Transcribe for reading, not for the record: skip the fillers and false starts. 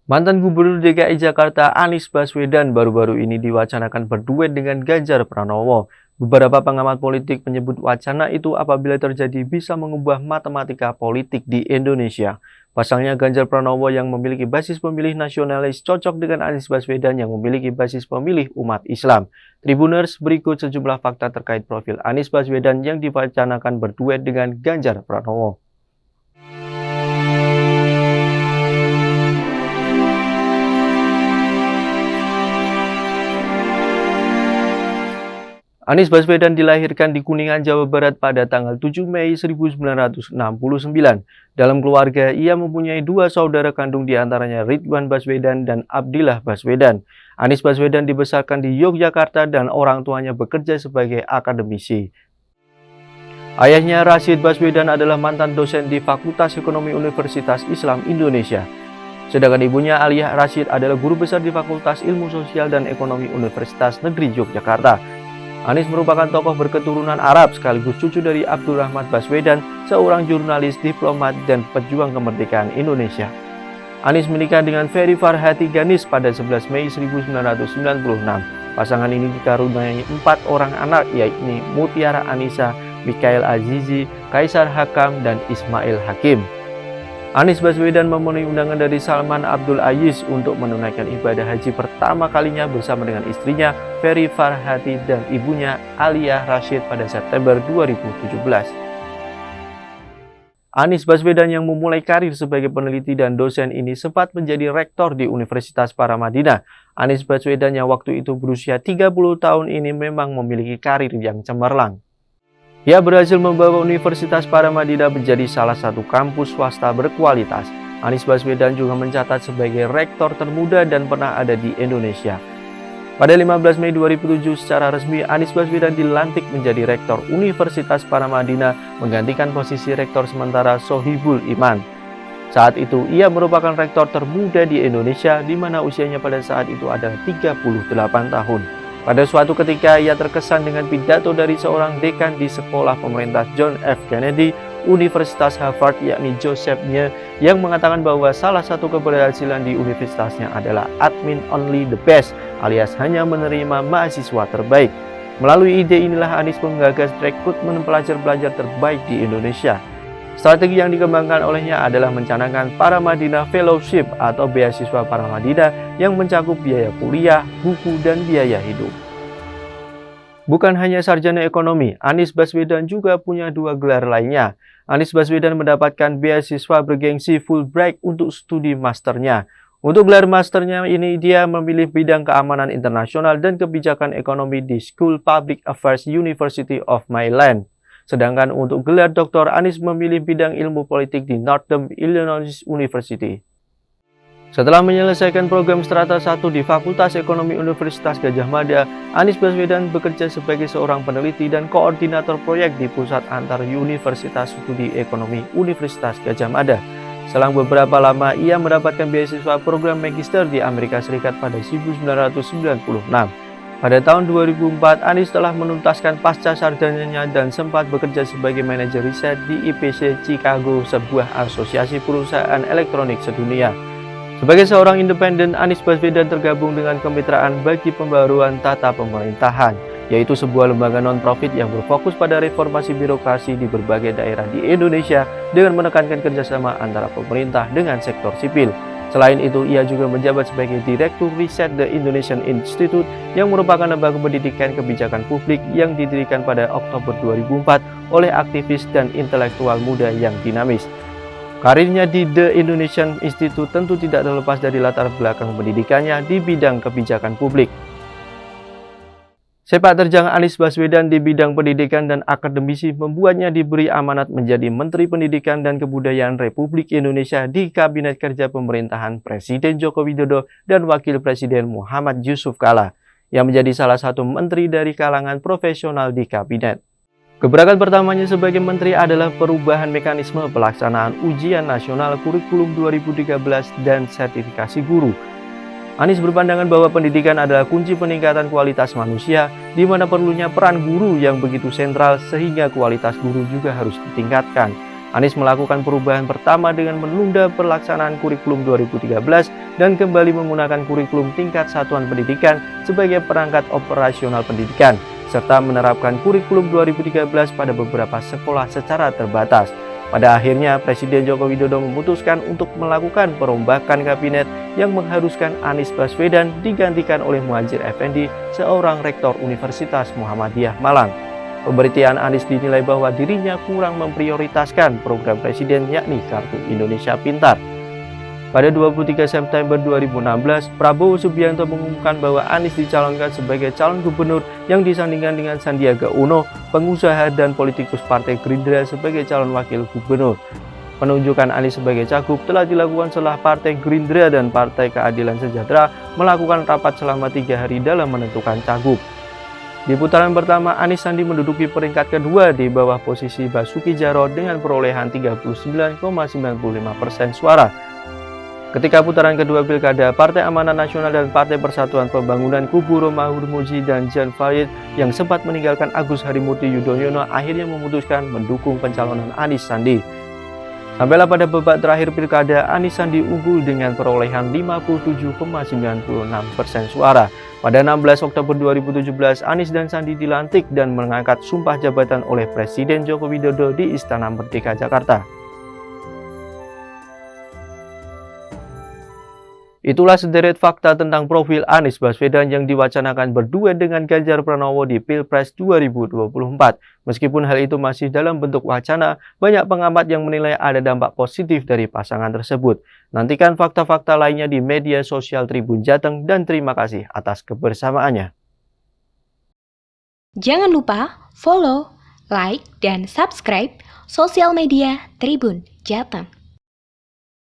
Mantan Gubernur DKI Jakarta Anies Baswedan baru-baru ini diwacanakan berduet dengan Ganjar Pranowo. Beberapa pengamat politik menyebut wacana itu apabila terjadi bisa mengubah matematika politik di Indonesia. Pasalnya Ganjar Pranowo yang memiliki basis pemilih nasionalis cocok dengan Anies Baswedan yang memiliki basis pemilih umat Islam. Tribuners, berikut sejumlah fakta terkait profil Anies Baswedan yang diwacanakan berduet dengan Ganjar Pranowo. Anies Baswedan dilahirkan di Kuningan, Jawa Barat pada tanggal 7 Mei 1969. Dalam keluarga, ia mempunyai dua saudara kandung diantaranya Ridwan Baswedan dan Abdillah Baswedan. Anies Baswedan dibesarkan di Yogyakarta dan orang tuanya bekerja sebagai akademisi. Ayahnya Rashid Baswedan adalah mantan dosen di Fakultas Ekonomi Universitas Islam Indonesia. Sedangkan ibunya Aliyah Rashid adalah guru besar di Fakultas Ilmu Sosial dan Ekonomi Universitas Negeri Yogyakarta. Anies merupakan tokoh berketurunan Arab sekaligus cucu dari Abdurrahman Baswedan, seorang jurnalis, diplomat, dan pejuang kemerdekaan Indonesia. Anies menikah dengan Ferry Farhati Ganis pada 11 Mei 1996. Pasangan ini dikaruniai 4 orang anak, yakni Mutiara Anissa, Mikael Azizi, Kaisar Hakam, dan Ismail Hakim. Anies Baswedan memenuhi undangan dari Salman Abdul Aziz untuk menunaikan ibadah haji pertama kalinya bersama dengan istrinya Ferry Farhati dan ibunya Aliyah Rashid pada September 2017. Anies Baswedan yang memulai karir sebagai peneliti dan dosen ini sempat menjadi rektor di Universitas Paramadina. Anies Baswedan yang waktu itu berusia 30 tahun ini memang memiliki karir yang cemerlang. Ia berhasil membawa Universitas Paramadina menjadi salah satu kampus swasta berkualitas. Anies Baswedan juga mencatat sebagai rektor termuda dan pernah ada di Indonesia. Pada 15 Mei 2007 secara resmi Anies Baswedan dilantik menjadi rektor Universitas Paramadina menggantikan posisi rektor sementara Sohibul Iman. Saat itu ia merupakan rektor termuda di Indonesia di mana usianya pada saat itu adalah 38 tahun. Pada suatu ketika ia terkesan dengan pidato dari seorang dekan di sekolah pemerintah John F. Kennedy, Universitas Harvard yakni Joseph Nye, yang mengatakan bahwa salah satu keberhasilan di universitasnya adalah admin only the best, alias hanya menerima mahasiswa terbaik. Melalui ide inilah Anies menggagas rekrutmen pelajar-pelajar terbaik di Indonesia. Strategi yang dikembangkan olehnya adalah mencanangkan Paramadina Fellowship atau beasiswa Paramadina yang mencakup biaya kuliah, buku, dan biaya hidup. Bukan hanya sarjana ekonomi, Anies Baswedan juga punya dua gelar lainnya. Anies Baswedan mendapatkan beasiswa bergengsi Fulbright untuk studi masternya. Untuk gelar masternya ini dia memilih bidang keamanan internasional dan kebijakan ekonomi di School Public Affairs University of Maryland. Sedangkan untuk gelar doktor, Anies memilih bidang ilmu politik di Northern Illinois University. Setelah menyelesaikan program Strata 1 di Fakultas Ekonomi Universitas Gadjah Mada, Anies Baswedan bekerja sebagai seorang peneliti dan koordinator proyek di Pusat Antar Universitas Studi Ekonomi Universitas Gadjah Mada. Selang beberapa lama, ia mendapatkan beasiswa program magister di Amerika Serikat pada 1996. Pada tahun 2004, Anies telah menuntaskan pasca sarjananya dan sempat bekerja sebagai manajer riset di IPC Chicago, sebuah asosiasi perusahaan elektronik sedunia. Sebagai seorang independen, Anies Baswedan tergabung dengan Kemitraan Bagi Pembaruan Tata Pemerintahan, yaitu sebuah lembaga non-profit yang berfokus pada reformasi birokrasi di berbagai daerah di Indonesia dengan menekankan kerjasama antara pemerintah dengan sektor sipil. Selain itu, ia juga menjabat sebagai Direktur Riset The Indonesian Institute yang merupakan lembaga pendidikan kebijakan publik yang didirikan pada Oktober 2004 oleh aktivis dan intelektual muda yang dinamis. Karirnya di The Indonesian Institute tentu tidak terlepas dari latar belakang pendidikannya di bidang kebijakan publik. Sepak terjang Anies Baswedan di bidang pendidikan dan akademisi membuatnya diberi amanat menjadi Menteri Pendidikan dan Kebudayaan Republik Indonesia di Kabinet Kerja Pemerintahan Presiden Joko Widodo dan Wakil Presiden Muhammad Yusuf Kala, yang menjadi salah satu menteri dari kalangan profesional di kabinet. Gebrakan pertamanya sebagai menteri adalah perubahan mekanisme pelaksanaan ujian nasional kurikulum 2013 dan sertifikasi guru. Anies berpandangan bahwa pendidikan adalah kunci peningkatan kualitas manusia, di mana perlunya peran guru yang begitu sentral sehingga kualitas guru juga harus ditingkatkan. Anies melakukan perubahan pertama dengan menunda pelaksanaan kurikulum 2013 dan kembali menggunakan kurikulum tingkat satuan pendidikan sebagai perangkat operasional pendidikan, serta menerapkan kurikulum 2013 pada beberapa sekolah secara terbatas. Pada akhirnya, Presiden Joko Widodo memutuskan untuk melakukan perombakan kabinet yang mengharuskan Anies Baswedan digantikan oleh Muhadjir Effendi, seorang rektor Universitas Muhammadiyah Malang. Pemberhentian Anies dinilai bahwa dirinya kurang memprioritaskan program Presiden yakni Kartu Indonesia Pintar. Pada 23 September 2016, Prabowo Subianto mengumumkan bahwa Anies dicalonkan sebagai calon gubernur yang disandingkan dengan Sandiaga Uno, pengusaha dan politikus Partai Gerindra sebagai calon wakil gubernur. Penunjukan Anies sebagai cagup telah dilakukan setelah Partai Gerindra dan Partai Keadilan Sejahtera melakukan rapat selama 3 hari dalam menentukan cagup. Di putaran pertama, Anies Sandi menduduki peringkat kedua di bawah posisi Basuki Jarot dengan perolehan 39,95% suara. Ketika putaran kedua pilkada, Partai Amanat Nasional dan Partai Persatuan Pembangunan kubu Romahur Muzi dan Jan Farid yang sempat meninggalkan Agus Harimurti Yudhoyono akhirnya memutuskan mendukung pencalonan Anies Sandi. Sampailah pada babak terakhir pilkada, Anies Sandi unggul dengan perolehan 57,96% suara. Pada 16 Oktober 2017, Anies dan Sandi dilantik dan mengangkat sumpah jabatan oleh Presiden Joko Widodo di Istana Merdeka, Jakarta. Itulah sederet fakta tentang profil Anies Baswedan yang diwacanakan berduet dengan Ganjar Pranowo di Pilpres 2024. Meskipun hal itu masih dalam bentuk wacana, banyak pengamat yang menilai ada dampak positif dari pasangan tersebut. Nantikan fakta-fakta lainnya di media sosial Tribun Jateng dan terima kasih atas kebersamaannya. Jangan lupa follow, like, dan subscribe sosial media Tribun Jateng.